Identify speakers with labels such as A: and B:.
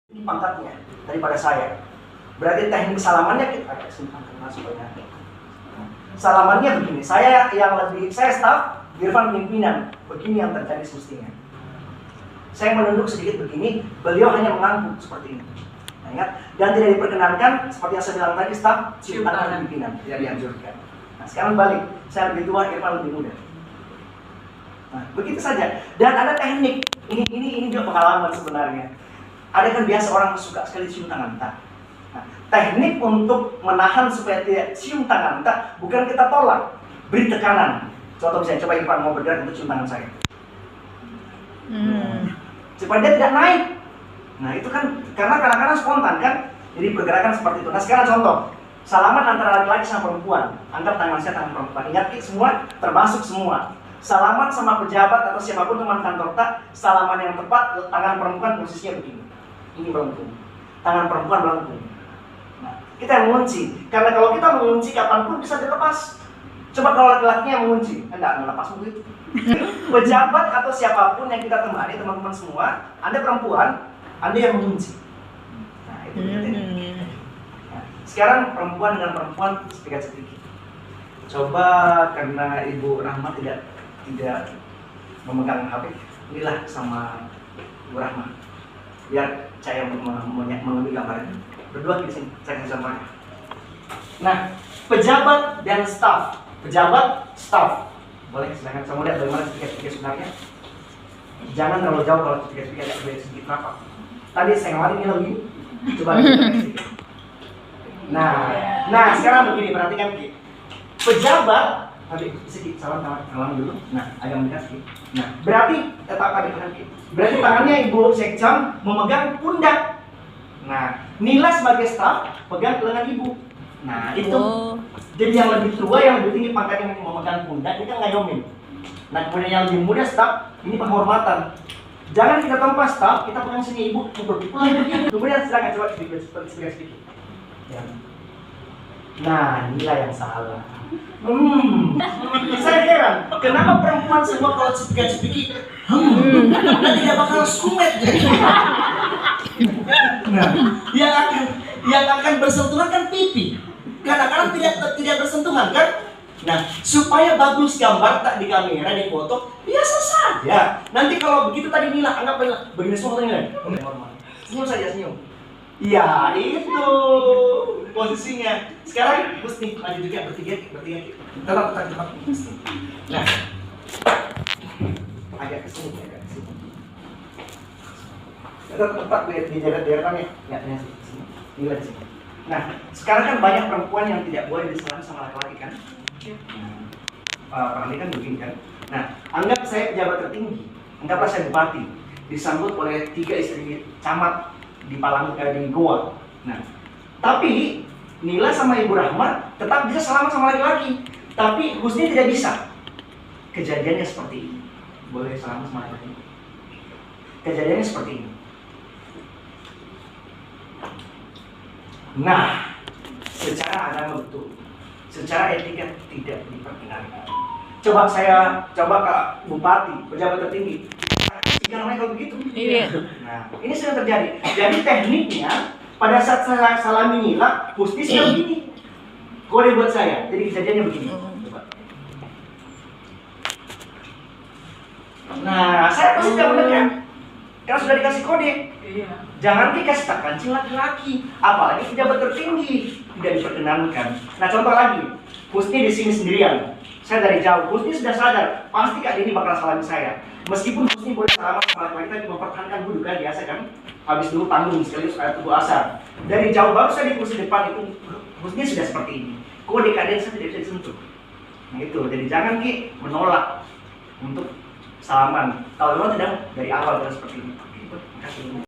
A: Ini pangkatnya daripada saya. Berarti teknik salamannya kita agak simpan supaya salamannya begini. Saya staff, Irfan pimpinan. Begini yang terjadi semestinya. Saya menunduk sedikit begini, beliau hanya mengangguk seperti ini. Nah, ingat, dan tidak diperkenankan seperti yang saya bilang tadi, staff cium tangan pimpinan tidak dianjurkan. Nah, sekarang balik, saya lebih tua, Irfan lebih muda. Nah, begitu saja. Dan ada teknik. Ini juga pengalaman sebenarnya. Ada kan biasa orang suka sekali cium tangan tak. Nah, teknik untuk menahan supaya tidak cium tangan tak, bukan kita tolak, beri tekanan. Contoh misalnya, coba Irfan mau bergerak untuk cium tangan saya. Supaya dia tidak naik. Nah, itu kan karena kadang-kadang spontan kan. Jadi pergerakan seperti itu. Nah, sekarang contoh. Salaman antara laki-laki sama perempuan. Anggap tangan saya tangan perempuan. Ingat semua, termasuk semua. Salaman sama pejabat atau siapapun teman kantor tak, salaman yang tepat, tangan perempuan posisinya begini. Ini melengkung. Tangan perempuan melengkung. Nah, kita yang mengunci. Karena kalau kita mengunci kapanpun bisa dilepas. Coba kalau laki-lakinya yang mengunci, enggak lepas begitu. Pejabat atau siapapun yang kita temani, teman-teman semua, Anda perempuan, Anda yang mengunci. Nah, itu nah, sekarang perempuan dengan perempuan sedikit-sedikit. Coba karena Ibu Rahma tidak memegang HP, inilah sama Ibu Rahma. Biar saya mengambil gambarnya. Berdua di sini, saya kasih gambarnya. Nah, pejabat dan staf. Pejabat, staf. Boleh, silahkan saya mau lihat bagaimana sedikit-sedikit sebenarnya. Jangan terlalu jauh kalau sedikit-sedikit agak sedikit rapat. Tadi saya ngelarin ini lagi. Coba sedikit. Nah, sekarang begini, perhatikan begini. Pejabat, tadi sedikit salam dulu. Nah, agak mendekat sedikit. Nah, berarti tetap tadi perhatikan. Berarti tangannya Ibu Sekjam memegang pundak. Nah, Nila sebagai staf pegang lengan Ibu. Nah, itu. Jadi yang lebih tua, yang lebih tinggi pangkatnya yang memegang pundak, ini kan ngayomin. Nah, kemudian yang lebih muda staf, ini penghormatan. Jangan kita tanpa staf, kita pegang sini Ibu, kemudian silakan coba sedikit. Ya. Nah, Nila yang salah. Saya heran, kenapa perempuan semua kalau cepik-cepik dan tidak bakal skumet. Nah, yang akan bersentuhan kan pipi. Kadang-kadang tidak bersentuhan kan? Nah, supaya bagus gambar tak di kamera, di foto, biasa saja. Nanti kalau begitu tadi Nila, anggap begini semua Nila. Senyum saja, senyum. Ya, itu posisinya. Sekarang mesti maju juga bertiga. Tetap. Nah, agak kesini. Tetap di daerahnya. Ya, sini. Nila di sini. Nah, sekarang kan banyak perempuan yang tidak boleh disalami sama laki-laki kan? Pak kan begini kan? Nah, anggap saya pejabat tertinggi, anggaplah saya bupati, disambut oleh 3 istri camat di di Goa. Nah, tapi Nila sama Ibu Rahma tetap bisa salaman sama laki-laki, tapi Husni tidak bisa. Kejadiannya seperti ini. Boleh salaman sama laki-laki? Kejadiannya seperti ini. Nah, secara agama betul, secara etika tidak diperkenankan. Coba ke bupati, pejabat tertinggi, jangan namanya kalau begitu. Iya. Nah, ini sering terjadi. Jadi tekniknya pada saat saya salami Nila, Husni sudah begini. Kode buat saya. Jadi kejadiannya begini. Coba. Nah, saya pasti tidak mendekat. Karena sudah dikasih kode. Iya. Jangan dikasih tak kancing laki-laki, apalagi pejabat tertinggi, tidak diperkenankan. Nah, contoh lagi, Husni di sini sendirian. Saya dari jauh, Husni sudah sadar, pasti Kak Dini bakal salami saya. Meskipun Husni boleh salaman sama laki-laki, tapi mempertahankan duduk kan biasa kan. Habis dulu panggung sekaligus ada tubuh asar. Dari jauh baru saya di kursi depan itu, Husni sudah seperti ini. Kode kalian saya tidak bisa disentuh. Nah itu, jadi jangan Ki menolak untuk salaman. Kalau memang tidak dari awal sudah seperti ini. Terima kasih.